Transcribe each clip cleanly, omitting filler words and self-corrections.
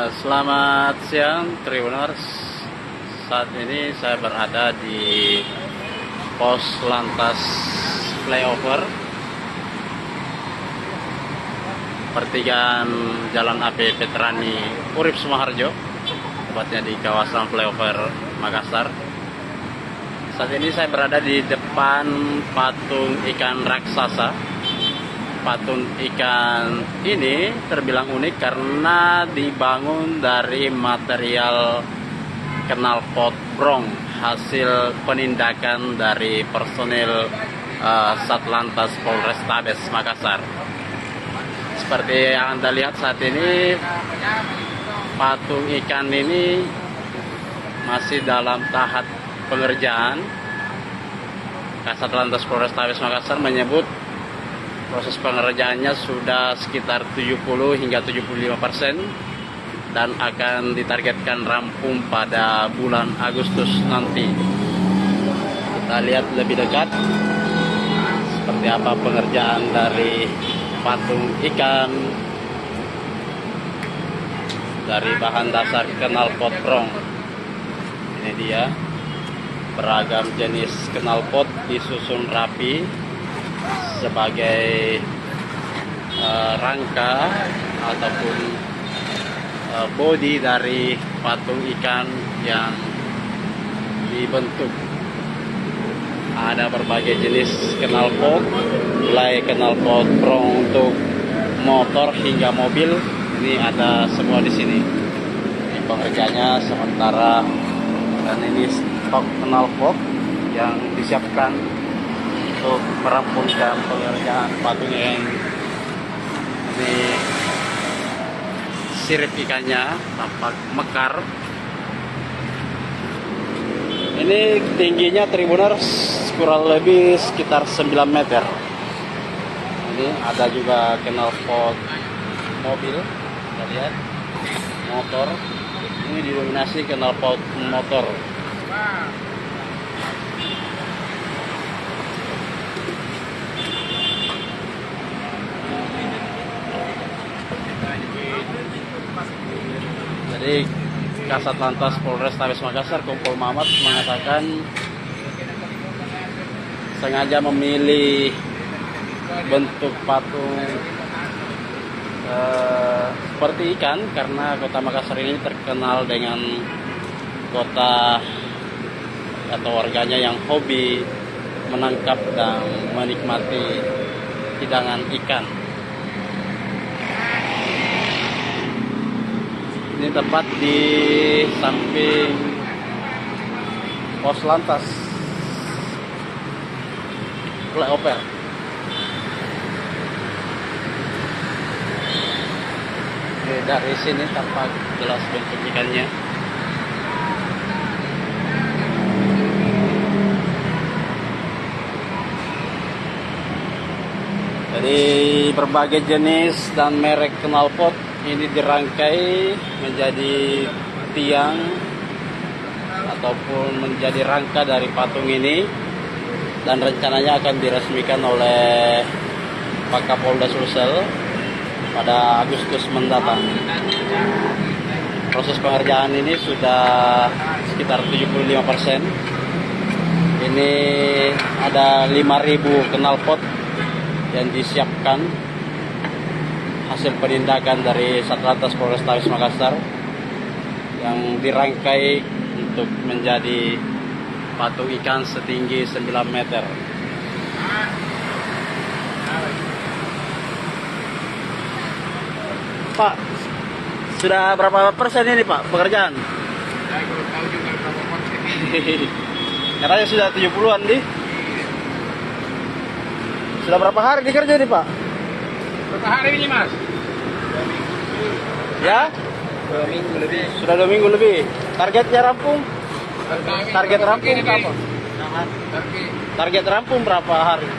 Selamat siang Tribuners. Saat ini saya berada di pos lantas flyover pertigaan Jalan AP Veterani Urip Sumoharjo, tepatnya di kawasan flyover Makassar. Saat ini saya berada di depan patung ikan raksasa. Patung ikan ini terbilang unik karena dibangun dari material knalpot brong, hasil penindakan dari personil Satlantas Polrestabes Makassar. Seperti yang Anda lihat saat ini, patung ikan ini masih dalam tahap pengerjaan. Satlantas Polrestabes Makassar menyebut proses pengerjaannya sudah sekitar 70 hingga 75% dan akan ditargetkan rampung pada bulan Agustus nanti. Kita lihat lebih dekat seperti apa pengerjaan dari patung ikan dari bahan dasar knalpot brong. Ini dia, beragam jenis knalpot disusun rapi sebagai rangka ataupun body dari patung ikan yang dibentuk. Ada berbagai jenis knalpot, mulai knalpot brong untuk motor hingga mobil. Ini ada semua di sini. Ini pengerjaannya sementara, dan ini stok knalpot yang disiapkan untuk merampungkan pengerjaan patung yang ini. Sirip ikannya tampak mekar. Ini tingginya Tribuners kurang lebih sekitar 9 meter. Ini ada juga knalpot mobil, kita lihat, motor. Ini didominasi knalpot motor. Jadi Kasat Lantas Polrestabes Makassar Kompol Mamat mengatakan sengaja memilih bentuk patung seperti ikan karena kota Makassar ini terkenal dengan kota atau warganya yang hobi menangkap dan menikmati hidangan ikan. Ini tepat di samping pos lantas flyover. Dari sini tampak jelas bentuk ikannya. Jadi berbagai jenis dan merek knalpot ini dirangkai menjadi tiang ataupun menjadi rangka dari patung ini, dan rencananya akan diresmikan oleh Pak Kapolda Sulsel pada Agustus mendatang. Proses pengerjaan ini sudah sekitar 75%. Ini ada 5.000 knalpot yang disiapkan hasil penindakan dari Satlantas Polrestabes Makassar yang dirangkai untuk menjadi patung ikan setinggi 9 meter. Pak, sudah berapa persen ini Pak pekerjaan? Saya belum tahu juga berapa persen. Katanya sudah 70-an di. Sudah berapa hari dikerja nih Pak? Berapa hari ini Mas? Ya? 2 minggu lebih. Sudah 2 minggu lebih. Targetnya rampung? Target rampung berapa? Target rampung berapa hari?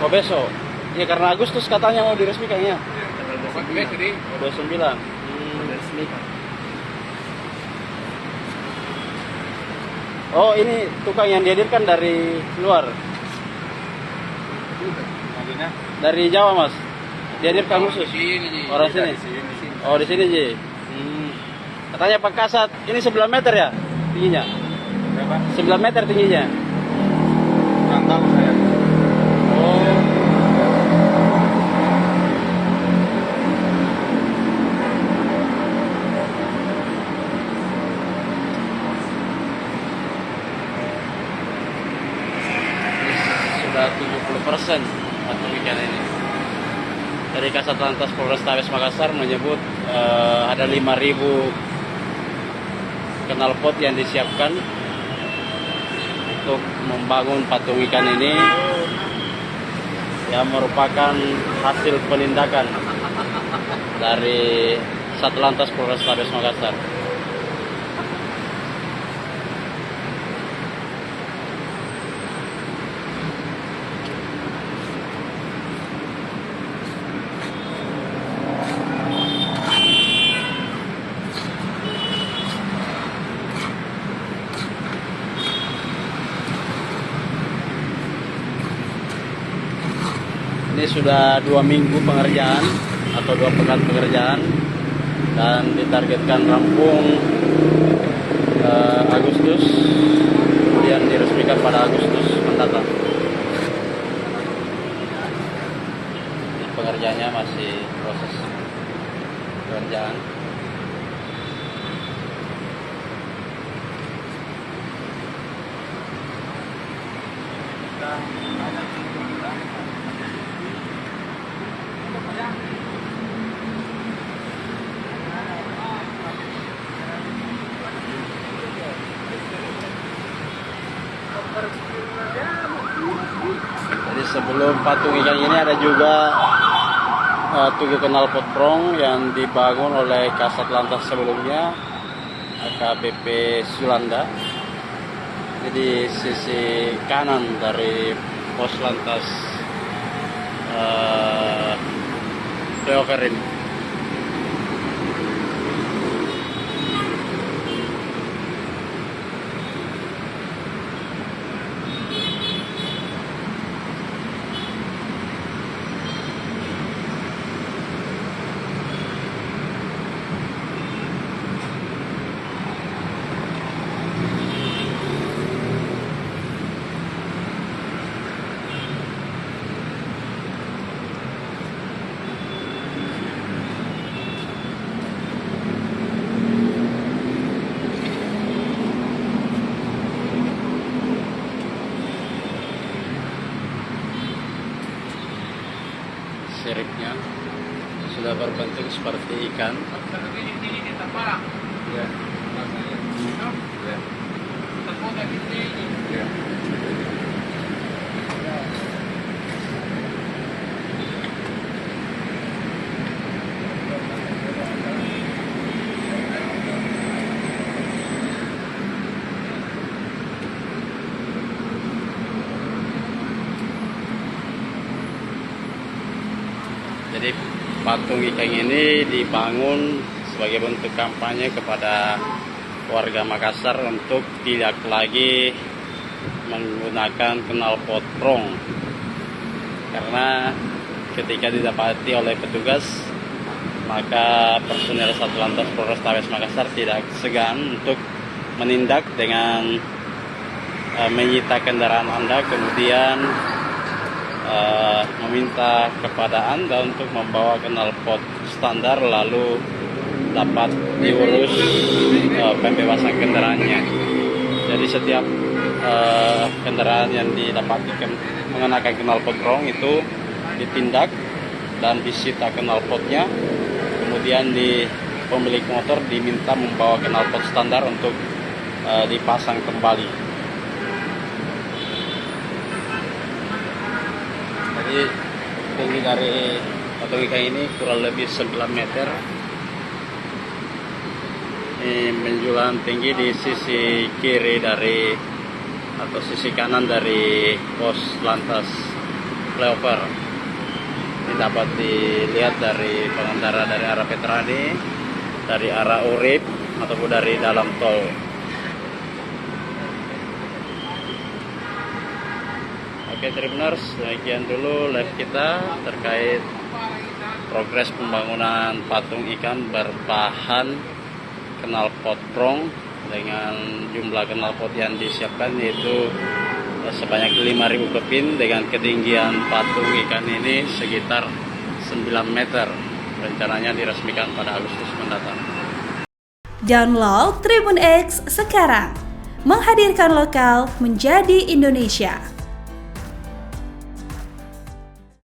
Oh besok. Ya karena Agustus katanya mau diresmikannya. 29. Oh ini tukang yang dihadirkan dari luar. Dari Jawa Mas. Dihadirkan khusus. Orang sini. Oh, di sini Ji. Katanya Pak Kasat ini 9 meter ya tingginya? Berapa? 9 meter tingginya. Kurang tahu saya. Oh. Sudah 70% patung ikan ini. Dari Kasat Lantas Polrestabes Makassar menyebut ada 5.000 knalpot yang disiapkan untuk membangun patung ikan ini, yang merupakan hasil penindakan dari Satlantas Polrestabes Makassar. Ini sudah 2 minggu pengerjaan atau 2 pekan pengerjaan, dan ditargetkan rampung Agustus, kemudian diresmikan pada Agustus mendatang. Pengerjaannya masih proses pengerjaan. Jadi sebelum patung ikan ini ada juga tugu knalpot prong yang dibangun oleh Kasat Lantas sebelumnya, AKBP Sulanda. Jadi sisi kanan dari pos lantas Flyover ini. Siripnya sudah berbentuk seperti ikan. Ya. Ya. Ya. Jadi patung ikan ini dibangun sebagai bentuk kampanye kepada warga Makassar untuk tidak lagi menggunakan knalpot prong, karena ketika didapati oleh petugas, maka personel Satlantas Polrestabes Makassar tidak segan untuk menindak dengan menyita kendaraan Anda, kemudian meminta kepada Anda untuk membawa knalpot standar, lalu dapat diurus pembebasan kendaraannya. Jadi setiap kendaraan yang didapati mengenakan knalpot prong itu ditindak dan disita knalpotnya, kemudian pemilik motor diminta membawa knalpot standar untuk dipasang kembali. Jadi tinggi dari patung ikan ini kurang lebih 9 meter. Ini menjulang tinggi di sisi kiri atau sisi kanan dari pos lantas Flyover. Ini dapat dilihat dari pengendara dari arah Petrani, dari arah Urip, ataupun dari dalam tol. Oke, Tribuners, demikian dulu live kita terkait progres pembangunan patung ikan berbahan knalpot brong dengan jumlah knalpot yang disiapkan yaitu sebanyak 5.000 kepin dengan ketinggian patung ikan ini sekitar 9 meter. Rencananya diresmikan pada Agustus mendatang. Download Tribun X sekarang, menghadirkan lokal menjadi Indonesia.